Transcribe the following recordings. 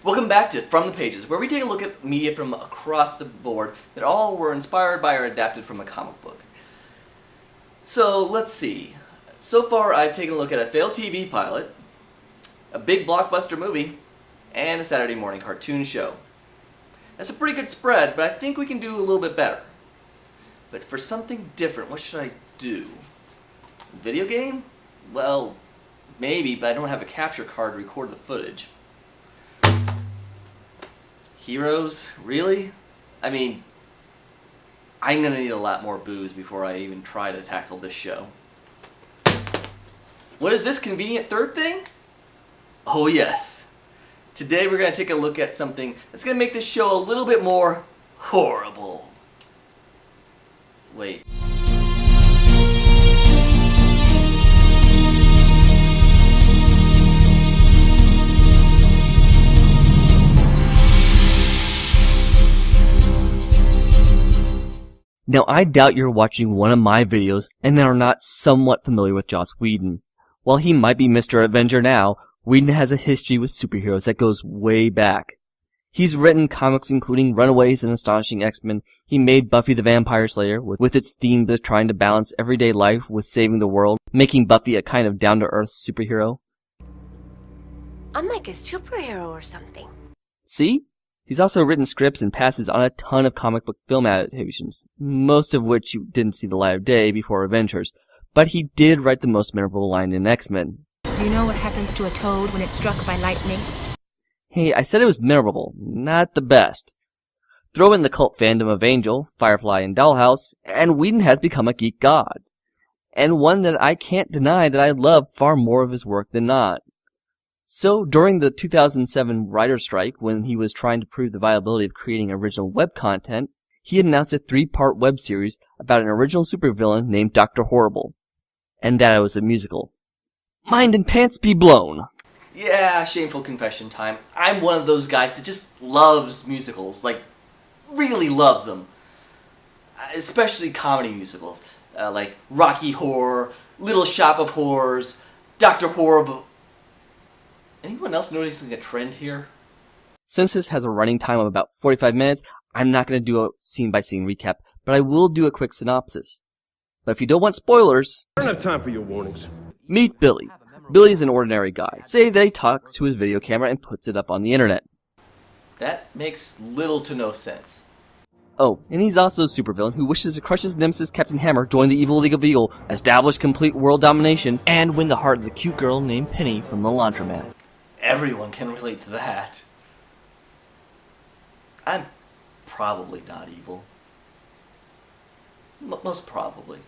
Welcome back to From the Pages, where we take a look at media from across the board that all were inspired by or adapted from a comic book. So, let's see. So far, I've taken a look at a failed TV pilot, a big blockbuster movie, and a Saturday morning cartoon show. That's a pretty good spread, but I think we can do a little bit better. But for something different, what should I do? Video game? Well, maybe, but I don't have a capture card to record the footage. Heroes? Really? I mean, I'm gonna need a lot more booze before I even try to tackle this show. What is this convenient third thing? Oh yes. Today we're gonna take a look at something that's gonna make this show a little bit more horrible. Wait. Now, I doubt you're watching one of my videos and are not somewhat familiar with Joss Whedon. While he might be Mr. Avenger now, Whedon has a history with superheroes that goes way back. He's written comics including Runaways and Astonishing X-Men. He made Buffy the Vampire Slayer with its theme of trying to balance everyday life with saving the world, making Buffy a kind of down-to-earth superhero. I'm like a superhero or something. See? He's also written scripts and passes on a ton of comic book film adaptations, most of which you didn't see the light of day before Avengers, but he did write the most memorable line in X-Men. Do you know what happens to a toad when it's struck by lightning? Hey, I said it was memorable, not the best. Throw in the cult fandom of Angel, Firefly, and Dollhouse, and Whedon has become a geek god. And one that I can't deny that I love far more of his work than not. So, during the 2007 writer's strike, when he was trying to prove the viability of creating original web content, he announced a 3-part web series about an original supervillain named Dr. Horrible. And that it was a musical. Mind and pants be blown! Yeah, shameful confession time. I'm one of those guys that just loves musicals, like, really loves them. Especially comedy musicals, like Rocky Horror, Little Shop of Horrors, Dr. Horrible. Anyone else noticing a trend here? Since this has a running time of about 45 minutes, I'm not going to do a scene-by-scene recap, but I will do a quick synopsis. But if you don't want spoilers... I don't have time for your warnings. Meet Billy. Billy is an ordinary guy, save that he talks to his video camera and puts it up on the internet. That makes little to no sense. Oh, and he's also a supervillain who wishes to crush his nemesis Captain Hammer, join the evil League of Evil, establish complete world domination, and win the heart of the cute girl named Penny from the laundromat. Everyone can relate to that. I'm probably not evil. Most probably.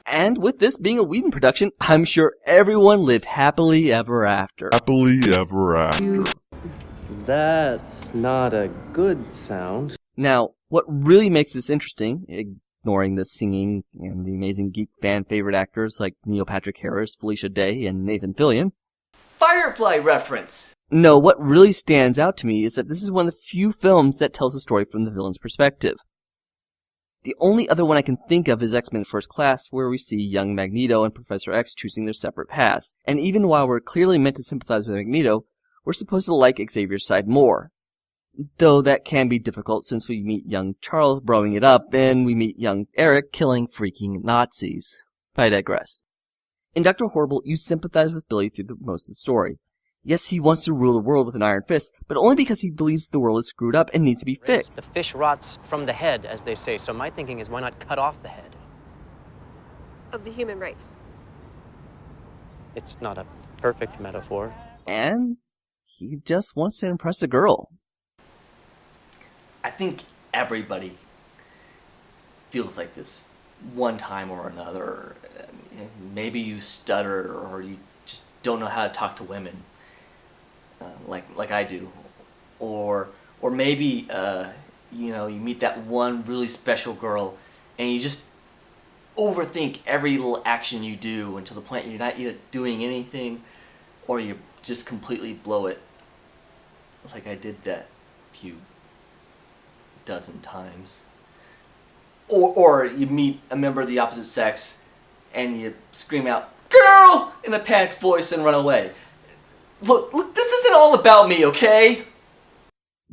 And with this being a Whedon production, I'm sure everyone lived happily ever after. Happily ever after. That's not a good sound. Now, what really makes this interesting, ignoring the singing and the amazing geek fan favorite actors like Neil Patrick Harris, Felicia Day, and Nathan Fillion. Firefly reference! No, what really stands out to me is that this is one of the few films that tells the story from the villain's perspective. The only other one I can think of is X-Men First Class, where we see young Magneto and Professor X choosing their separate paths. And even while we're clearly meant to sympathize with Magneto, we're supposed to like Xavier's side more. Though that can be difficult since we meet young Charles blowing it up, and we meet young Eric killing freaking Nazis. But I digress. In Dr. Horrible, you sympathize with Billy through most of the story. Yes, he wants to rule the world with an iron fist, but only because he believes the world is screwed up and needs to be fixed. The fish rots from the head, as they say, so my thinking is why not cut off the head? Of the human race. It's not a perfect metaphor. And he just wants to impress a girl. I think everybody feels like this one time or another. Maybe you stutter or you just don't know how to talk to women. Like I do, or maybe you meet that one really special girl, and you just overthink every little action you do until the point you're not either doing anything, or you just completely blow it. Like I did that few dozen times. Or you meet a member of the opposite sex, and you scream out, "Girl!" in a panicked voice and run away. Look, this isn't all about me, okay?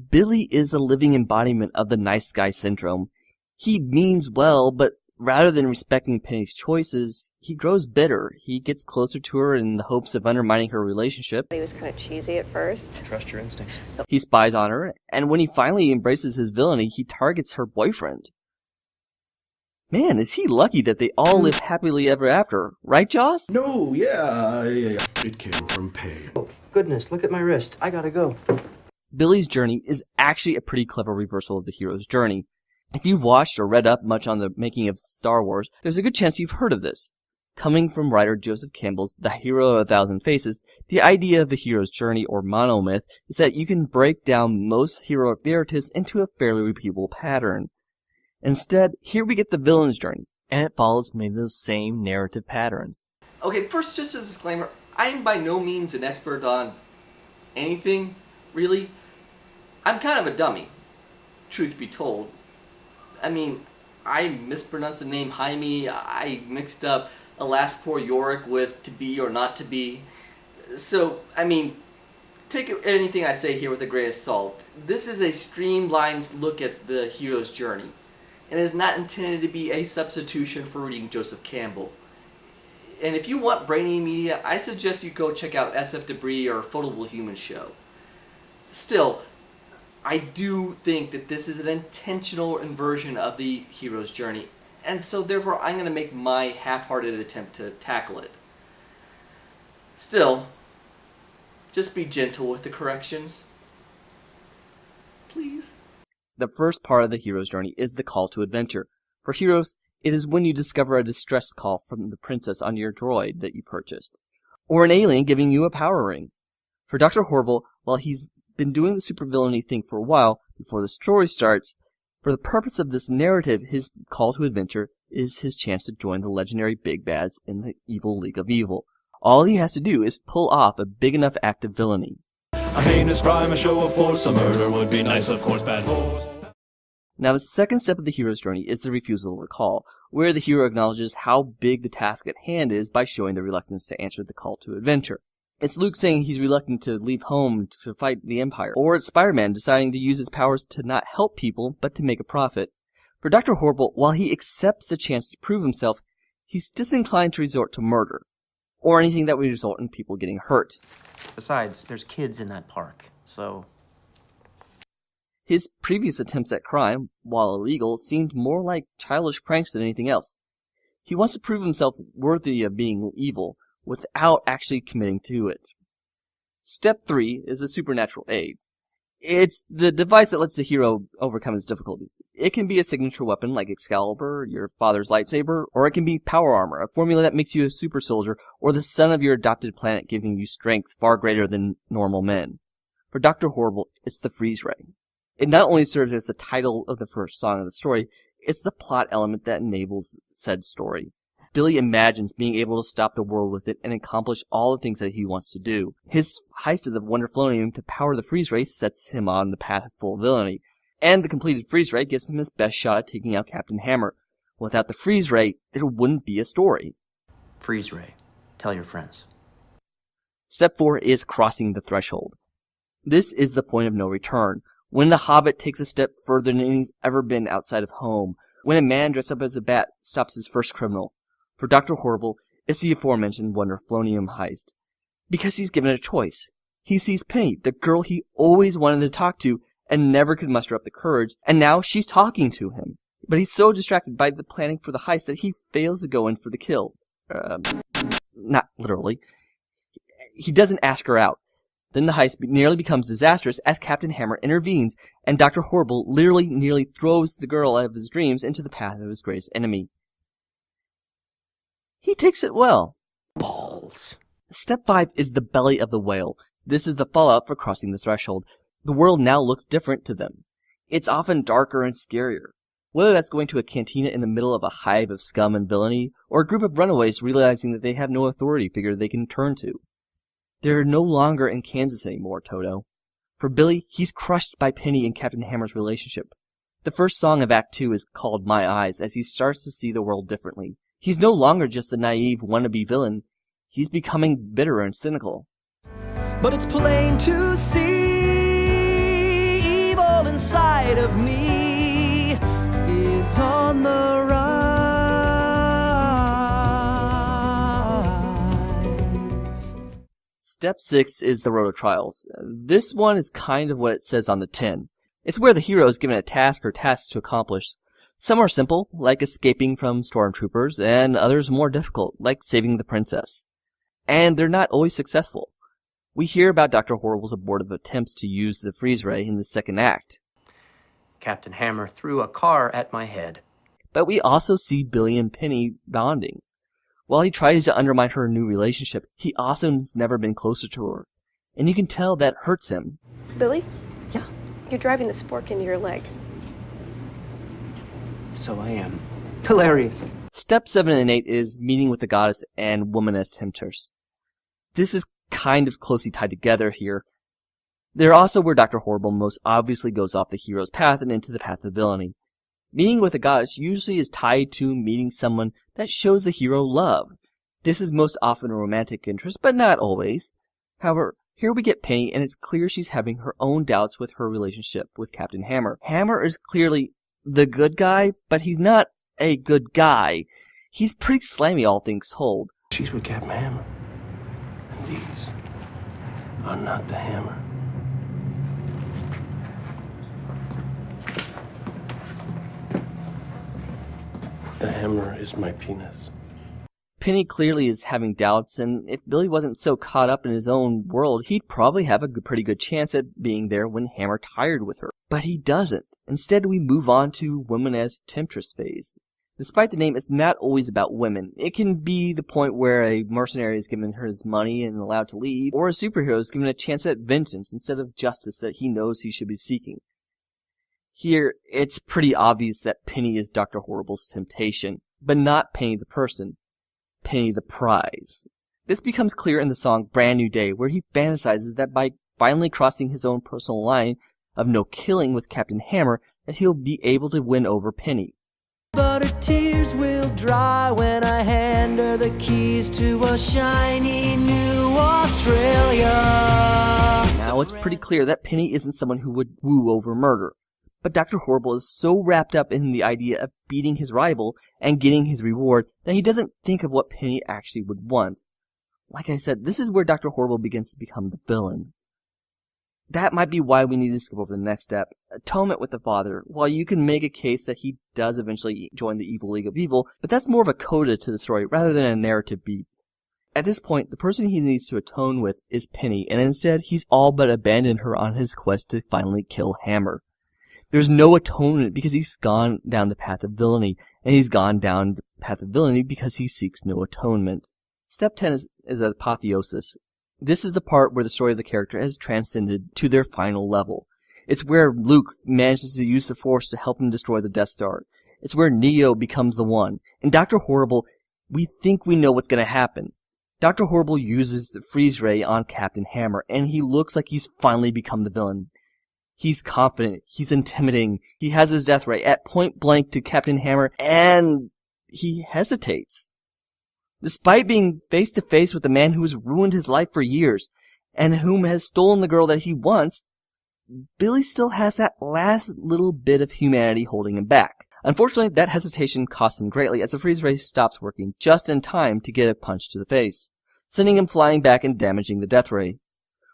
Billy is a living embodiment of the nice guy syndrome. He means well, but rather than respecting Penny's choices, he grows bitter. He gets closer to her in the hopes of undermining her relationship. He was kind of cheesy at first. Trust your instinct. He spies on her, and when he finally embraces his villainy, he targets her boyfriend. Man, is he lucky that they all live happily ever after, right, Joss? No, yeah. It came from pain. Oh, goodness, look at my wrist. I gotta go. Billy's journey is actually a pretty clever reversal of the hero's journey. If you've watched or read up much on the making of Star Wars, there's a good chance you've heard of this. Coming from writer Joseph Campbell's The Hero of a Thousand Faces, the idea of the hero's journey or monomyth is that you can break down most heroic narratives into a fairly repeatable pattern. Instead, here we get the villain's journey, and it follows many of those same narrative patterns. Okay, first, just as a disclaimer, I am by no means an expert on anything, really. I'm kind of a dummy, truth be told. I mean, I mispronounced the name Jaime, I mixed up Alas Poor Yorick with to be or not to be. So, I mean, take anything I say here with a grain of salt. This is a streamlined look at the hero's journey, and is not intended to be a substitution for reading Joseph Campbell. And if you want brainy media, I suggest you go check out SF Debris or Photable Human Show. Still, I do think that this is an intentional inversion of the hero's journey, and so therefore I'm going to make my half-hearted attempt to tackle it. Still, just be gentle with the corrections. Please. The first part of the hero's journey is the call to adventure. For heroes, it is when you discover a distress call from the princess on your droid that you purchased, or an alien giving you a power ring. For Dr. Horrible, while he's been doing the supervillainy thing for a while before the story starts, for the purpose of this narrative, his call to adventure is his chance to join the legendary big bads in the evil League of Evil. All he has to do is pull off a big enough act of villainy. A heinous crime, a show of force, a murder would be nice, of course, bad boys. Now the second step of the hero's journey is the refusal of the call, where the hero acknowledges how big the task at hand is by showing the reluctance to answer the call to adventure. It's Luke saying he's reluctant to leave home to fight the Empire, or it's Spider-Man deciding to use his powers to not help people, but to make a profit. For Dr. Horrible, while he accepts the chance to prove himself, he's disinclined to resort to murder, or anything that would result in people getting hurt. Besides, there's kids in that park, so... His previous attempts at crime, while illegal, seemed more like childish pranks than anything else. He wants to prove himself worthy of being evil, without actually committing to it. Step 3 is the supernatural aid. It's the device that lets the hero overcome his difficulties. It can be a signature weapon like Excalibur, your father's lightsaber, or it can be power armor, a formula that makes you a super soldier, or the sun of your adopted planet giving you strength far greater than normal men. For Dr. Horrible, it's the freeze ray. It not only serves as the title of the first song of the story, it's the plot element that enables said story. Billy imagines being able to stop the world with it and accomplish all the things that he wants to do. His heist of the Wonderflonium to power the freeze ray sets him on the path of full villainy, and the completed freeze ray gives him his best shot at taking out Captain Hammer. Without the freeze ray, there wouldn't be a story. Freeze ray. Tell your friends. Step 4 is crossing the threshold. This is the point of no return, when the Hobbit takes a step further than he's ever been outside of home, when a man dressed up as a bat stops his first criminal. For Dr. Horrible, it's the aforementioned Wonderflonium heist. Because he's given a choice. He sees Penny, the girl he always wanted to talk to and never could muster up the courage, and now she's talking to him. But he's so distracted by the planning for the heist that he fails to go in for the kill. Not literally. He doesn't ask her out. Then the heist nearly becomes disastrous as Captain Hammer intervenes, and Dr. Horrible literally nearly throws the girl out of his dreams into the path of his greatest enemy. He takes it well. Balls. Step 5 is the belly of the whale. This is the fallout for crossing the threshold. The world now looks different to them. It's often darker and scarier. Whether that's going to a cantina in the middle of a hive of scum and villainy, or a group of runaways realizing that they have no authority figure they can turn to. They're no longer in Kansas anymore, Toto. For Billy, he's crushed by Penny and Captain Hammer's relationship. The first song of Act 2 is called My Eyes, as he starts to see the world differently. He's no longer just the naive wannabe villain. He's becoming bitter and cynical. But it's plain to see of me is on the rise. Step 6 is the road of trials. This one is kind of what it says on the tin. It's where the hero is given a task or tasks to accomplish. Some are simple, like escaping from stormtroopers, and others more difficult, like saving the princess. And they're not always successful. We hear about Dr. Horrible's abortive attempts to use the freeze ray in the second act. Captain Hammer threw a car at my head. But we also see Billy and Penny bonding. While he tries to undermine her new relationship, he also has never been closer to her. And you can tell that hurts him. Billy? Yeah. You're driving the spork into your leg. So I am. Hilarious. Step 7 and 8 is meeting with the goddess and woman as tempters. This is kind of closely tied together here. They're also where Dr. Horrible most obviously goes off the hero's path and into the path of villainy. Meeting with a goddess usually is tied to meeting someone that shows the hero love. This is most often a romantic interest, but not always. However, here we get Penny, and it's clear she's having her own doubts with her relationship with Captain Hammer. Hammer is clearly the good guy, but he's not a good guy. He's pretty slammy, all things told. She's with Captain Hammer. And these are not the Hammer. The Hammer is my penis. Penny clearly is having doubts, and if Billy wasn't so caught up in his own world, he'd probably have a pretty good chance at being there when Hammer tired with her. But he doesn't. Instead, we move on to woman as temptress phase. Despite the name, it's not always about women. It can be the point where a mercenary is given his money and allowed to leave, or a superhero is given a chance at vengeance instead of justice that he knows he should be seeking. Here, it's pretty obvious that Penny is Dr. Horrible's temptation, but not Penny the person. Penny the prize. This becomes clear in the song Brand New Day, where he fantasizes that by finally crossing his own personal line of no killing with Captain Hammer, that he'll be able to win over Penny. But her tears will dry when I hand her the keys to a shiny new Australia. Now it's pretty clear that Penny isn't someone who would woo over murder. But Dr. Horrible is so wrapped up in the idea of beating his rival and getting his reward that he doesn't think of what Penny actually would want. Like I said, this is where Dr. Horrible begins to become the villain. That might be why we need to skip over the next step, atonement with the Father. While you can make a case that he does eventually join the evil League of Evil, but that's more of a coda to the story rather than a narrative beat. At this point, the person he needs to atone with is Penny, and instead he's all but abandoned her on his quest to finally kill Hammer. There's no atonement because he's gone down the path of villainy, and he's gone down the path of villainy because he seeks no atonement. Step 10 is apotheosis. This is the part where the story of the character has transcended to their final level. It's where Luke manages to use the Force to help him destroy the Death Star. It's where Neo becomes the One. In Dr. Horrible, we think we know what's going to happen. Dr. Horrible uses the freeze ray on Captain Hammer, and he looks like he's finally become the villain. He's confident, he's intimidating, he has his death ray at point blank to Captain Hammer, and he hesitates. Despite being face to face with the man who has ruined his life for years, and whom has stolen the girl that he wants, Billy still has that last little bit of humanity holding him back. Unfortunately, that hesitation costs him greatly as the freeze ray stops working just in time to get a punch to the face, sending him flying back and damaging the death ray.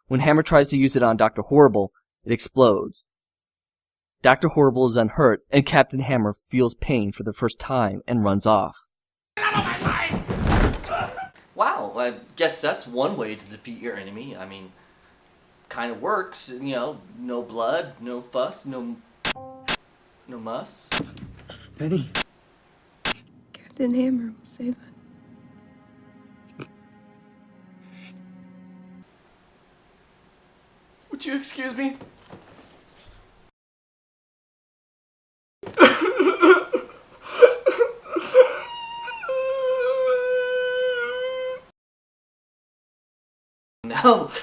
When Hammer tries to use it on Dr. Horrible, it explodes. Dr. Horrible is unhurt, and Captain Hammer feels pain for the first time and runs off. Wow, I guess that's one way to defeat your enemy. I mean, kind of works, you know, no blood, no fuss, no muss. Penny. Captain Hammer will save us. Would you excuse me?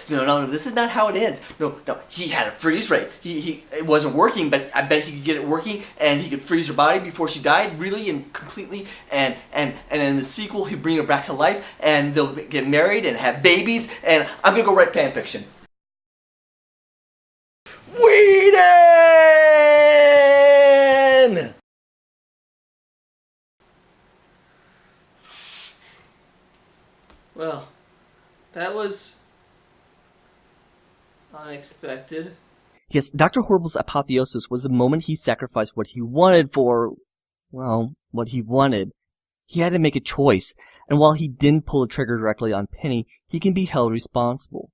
No, this is not how it ends. No, he had a freeze ray. It wasn't working, but I bet he could get it working, and he could freeze her body before she died, really and completely, and in the sequel, he'd bring her back to life, and they'll get married and have babies, and I'm gonna go write fan fiction. Whedon! that was unexpected. Yes, Dr. Horrible's apotheosis was the moment he sacrificed what he wanted for, well, what he wanted. He had to make a choice, and while he didn't pull the trigger directly on Penny, he can be held responsible.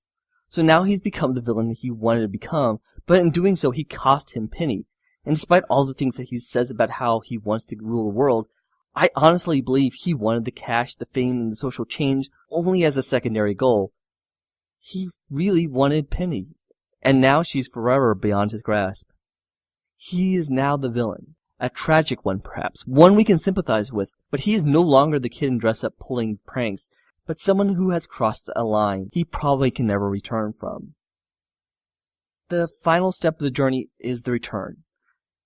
So now he's become the villain that he wanted to become, but in doing so he cost him Penny. And despite all the things that he says about how he wants to rule the world, I honestly believe he wanted the cash, the fame, and the social change only as a secondary goal. He really wanted Penny, and now she's forever beyond his grasp. He is now the villain. A tragic one, perhaps, one we can sympathize with, but he is no longer the kid in dress-up pulling pranks, but someone who has crossed a line he probably can never return from. The final step of the journey is the return.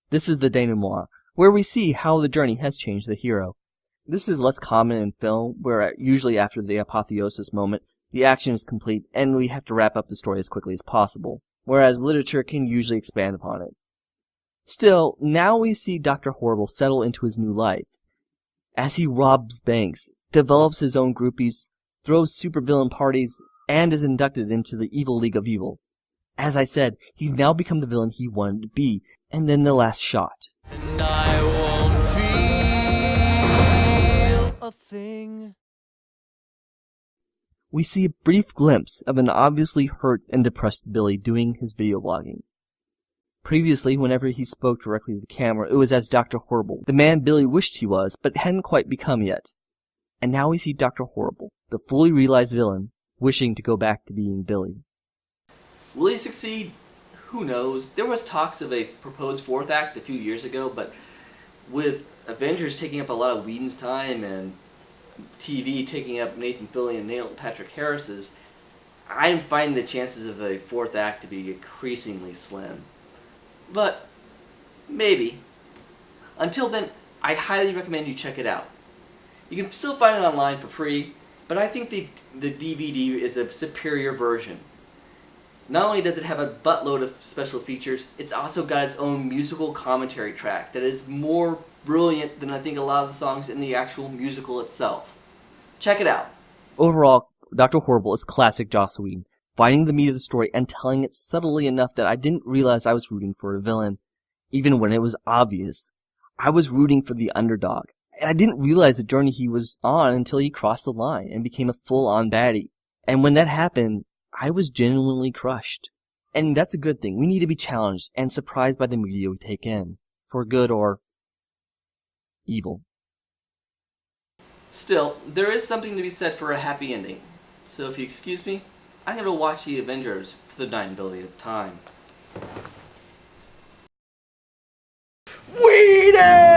This is the denouement, where we see how the journey has changed the hero. This is less common in film, where usually after the apotheosis moment, the action is complete and we have to wrap up the story as quickly as possible, whereas literature can usually expand upon it. Still, now we see Dr. Horrible settle into his new life. As he robs banks, develops his own groupies, throws supervillain parties, and is inducted into the Evil League of Evil. As I said, he's now become the villain he wanted to be, and then the last shot. And I won't feel a thing. We see a brief glimpse of an obviously hurt and depressed Billy doing his video blogging. Previously, whenever he spoke directly to the camera, it was as Dr. Horrible, the man Billy wished he was, but hadn't quite become yet. And now we see Dr. Horrible, the fully realized villain, wishing to go back to being Billy. Will he succeed? Who knows? There was talks of a proposed fourth act a few years ago, but with Avengers taking up a lot of Whedon's time and TV taking up Nathan Fillion and Neil Patrick Harris's, I'm finding the chances of a fourth act to be increasingly slim. But maybe. Until then, I highly recommend you check it out. You can still find it online for free, but I think the DVD is a superior version. Not only does it have a buttload of special features, it's also got its own musical commentary track that is more brilliant than I think a lot of the songs in the actual musical itself. Check it out. Overall, Dr. Horrible is classic Joss Whedon, finding the meat of the story and telling it subtly enough that I didn't realize I was rooting for a villain, even when it was obvious. I was rooting for the underdog, and I didn't realize the journey he was on until he crossed the line and became a full-on baddie. And when that happened, I was genuinely crushed. And that's a good thing. We need to be challenged and surprised by the media we take in, for good or evil. Still, there is something to be said for a happy ending. So if you excuse me, I'm going to watch the Avengers for the 9 billionth time. Whedon!